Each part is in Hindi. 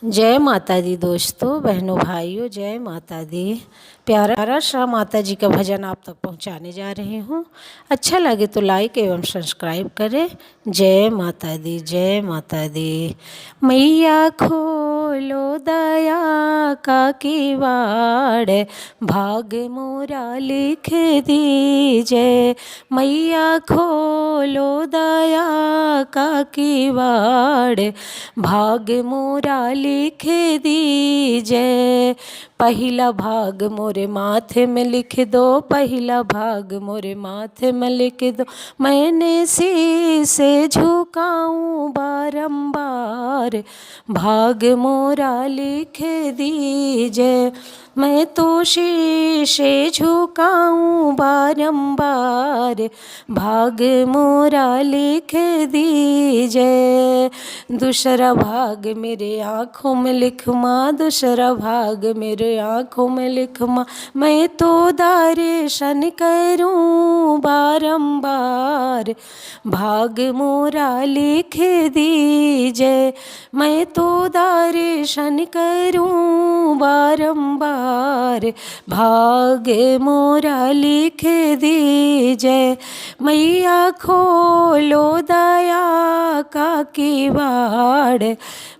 जय माता दी दोस्तों, बहनों, भाइयों, जय माता दी। प्यारा सा माता जी का भजन आप तक पहुंचाने जा रही हूँ। अच्छा लगे तो लाइक एवं सब्सक्राइब करें। जय माता दी, जय माता दी। मैया खोलो दया का किवाड़, भाग मोरा लिख दीजिए। मैया खोलो दया का किवाड़, भाग मोरा लिख दीजिए। पहला भाग मोरे माथे में लिख दो, पहला भाग मोरे माथे में लिख दो। मैंने शीसे झुकाऊं बारंबार, भाग मोरा लिख दीजिए। मैं तो शीशे झुकाऊं बारंबार, भाग मोरा लिख दीजिए। दूसरा भाग मेरे आँखों में लिख माँ, दूसरा भाग मेरे आँखों में लिख माँ। मैं तो दर्शन करूं बारंबार, भाग मोरा लिख दीजिए। मैं तो दर्शन करूं बारंबार, भाग मोरा लिख दीजिए। मैया खोलो दया का किवाड़,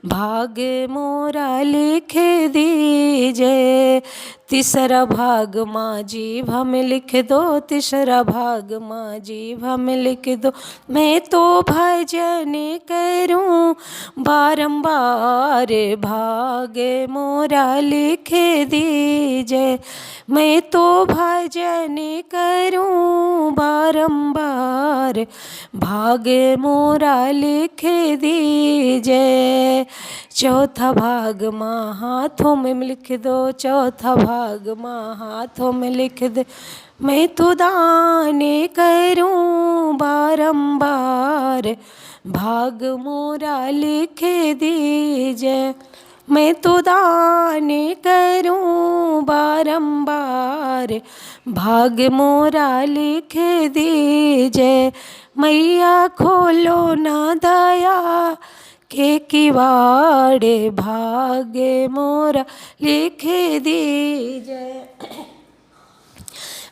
भाग मोरा लिख दीजिए। तीसरा भाग माँ जीभ हमें लिख दो, तीसरा भाग माँ जीभ हमें लिख दो। मैं तो भजन करूं बारंबार, भाग मोरा लिख दीजिए। मैं तो भजन करूं बारंबार, भाग मोरा लिख दीजिए। चौथा भाग माँ हाथों में लिख दो, चौथा भाग माँ हाथों में लिख दे। मैं तो दान करूं बारंबार, भाग मोरा लिख दीजिए। मैं तो दान करूं बारंबार, भाग मोरा लिख दीजिए। मैया खोलो ना दया के किवाड़े, भाग मोरा लिख दीजिए।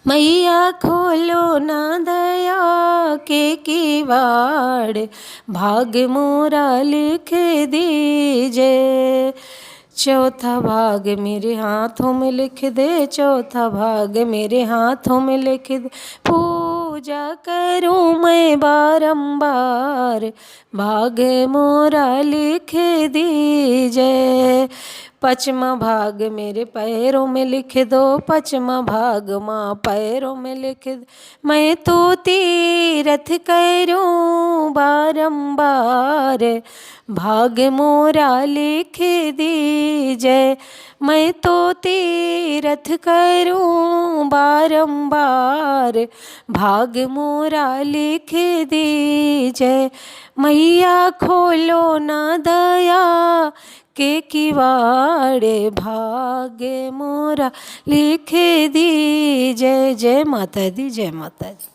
मैया खोलो ना दया के किवाड़, भाग मोरा लिख दीजिए। चौथा भाग मेरे हाथों में लिख दे, चौथा भाग मेरे हाथों में लिख दे। पूजा करूं मैं बारंबार, भाग मोरा लिख दीजिए। पचमा भाग मेरे पैरों में लिख दो, पचमा भाग माँ पैरों में लिख दो। मैं तो तीरथ करूं बारंबार, भाग मोरा लिख दीजिए। मैं तो तीरथ करूं बारंबार, भाग मोरा लिख दीजिए। मैया खोलो ना दया के किवाड़े, भाग मोरा लिख दीजिए। जय माता दी, जय माता दी।